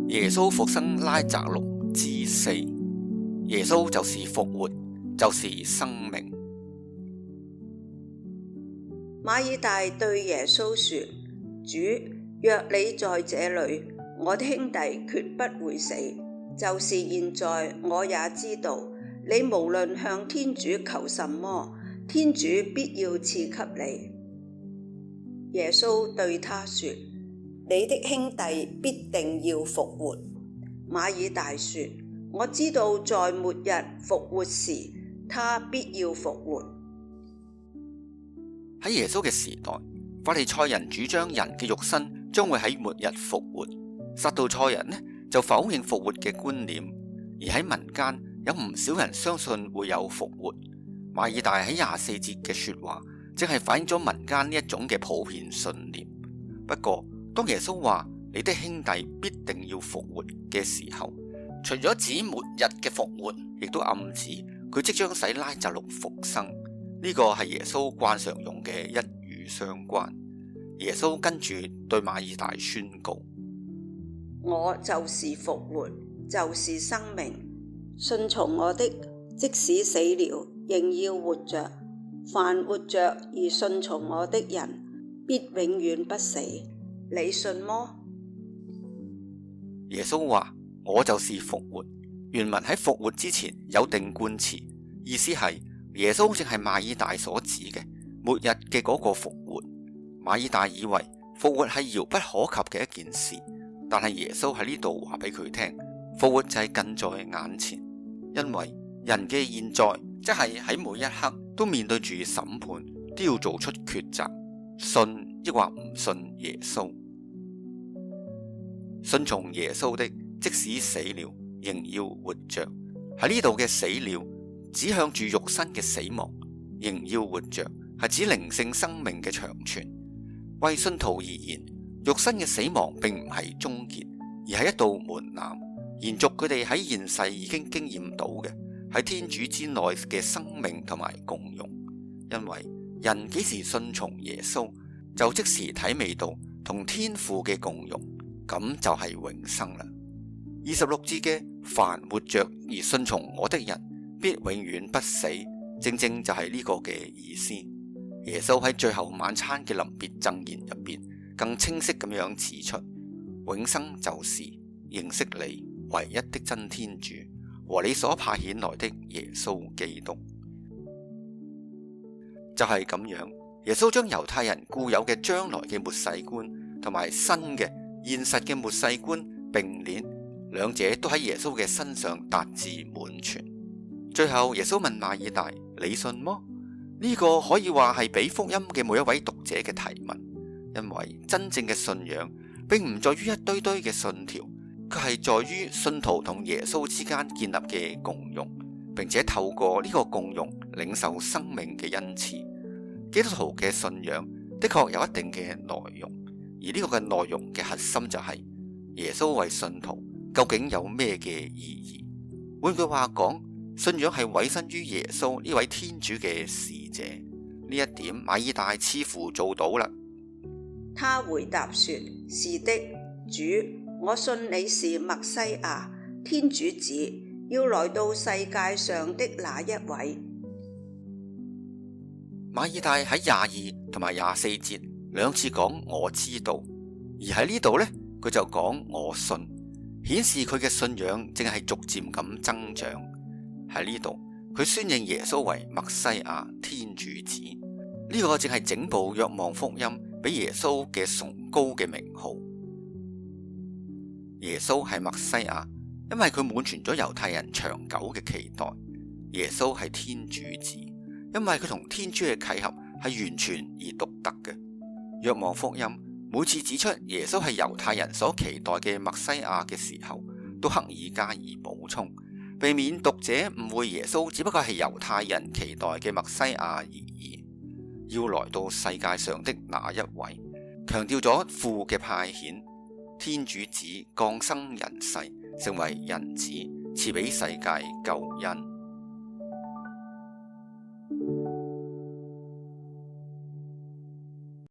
耶穌復生拉匝祿之四。耶穌就是復活，就是生命。馬爾大對耶穌說：主，若你在這裏，我的兄弟決不會死。就是現在，我也知道，你無論向天主求什麼，天主必要賜給你。耶穌對他說：你的兄弟必定要復活。馬爾大說：我知道在末日復活時，他必要復活。喺耶穌嘅時代，法利賽人主張人嘅肉身將會喺末日復活，撒杜塞人呢就否認復活嘅觀念，而喺民間有唔少人相信會有復活。馬爾大喺24節嘅說話，正係反映咗民間呢一種嘅普遍信念。不過，當耶穌話你的兄弟必定要復活嘅時候，除咗指末日嘅復活，亦都暗指佢即將使拉匝祿復生。呢個係耶穌慣常用嘅一語雙關。耶穌跟住對馬爾大宣告：我就是復活，就是生命。信從我的，即使死了，仍要活着。凡活着而信從我的人，必永遠不死。你信麼？耶穌話：我就是復活。原文喺復活之前有定冠詞，意思係耶穌正係馬爾大所指嘅末日嘅嗰個復活。馬爾大以為復活係遙不可及嘅一件事，但係耶穌喺呢度話俾佢聽，復活就係近在眼前。因為人嘅現在，即係喺每一刻都面對住審判，都要做出抉擇，信抑或唔信耶穌。信從耶穌的，即使死了，仍要活着。喺呢度嘅死了，指向住肉身嘅死亡，仍要活着，係指靈性生命嘅長存。為信徒而言，肉身嘅死亡並唔係終結，而係一道門檻，延續佢哋喺現世已經經驗到嘅喺天主之內嘅生命同埋共融。因為人幾時信從耶穌，就即時體味到同天父嘅共融，咁就係永生啦。26節嘅凡活着而信從我的人，必永遠不死，正正就係呢個嘅意思。耶穌喺最後晚餐嘅臨別贈言入邊，更清晰咁樣指出，永生就是認識你唯一的真天主和你所派遣來的耶穌基督。就係咁樣，耶穌將猶太人固有嘅將來嘅末世觀同埋新嘅現實嘅末世觀並列，兩者都喺耶穌嘅身上達至滿全。最後耶穌問馬爾大：你信麼？呢個可以話係俾福音嘅每一位讀者嘅提問，因為真正嘅信仰並唔在於一堆堆嘅信條，佢係在於信徒同耶穌之間建立嘅共融，並且透過呢個共融領受生命嘅恩賜。基督徒嘅信仰的確有一定嘅內容，而呢個嘅內容嘅核心就係耶穌為信徒究竟有咩嘅意義。換句話講，信仰係委身於耶穌呢位天主嘅使者，呢一點馬爾大似乎做到啦。他回答說：是的，主，我信你是默西亞，天主子，要來到世界上的那一位。馬爾大喺22同埋24節兩次講我知道，而喺呢度呢，佢就講我信，顯示佢嘅信仰正係逐漸咁增長。喺呢度，佢宣認耶穌為默西亞天主子，呢個正係整部若望福音俾耶穌嘅崇高嘅名號。耶穌係默西亞，因為佢滿全咗猶太人長久嘅期待。耶穌係天主子，因為佢同天主嘅契合係完全而獨特嘅。若望福音每次指出耶穌係猶太人所期待嘅默西亞嘅時候，都刻意加以補充，避免讀者誤會耶穌只不過係猶太人期待嘅默西亞而已。要來到世界上的那一位，強調咗父嘅派遣，天主子降生人世，成為人子，賜俾世界救恩。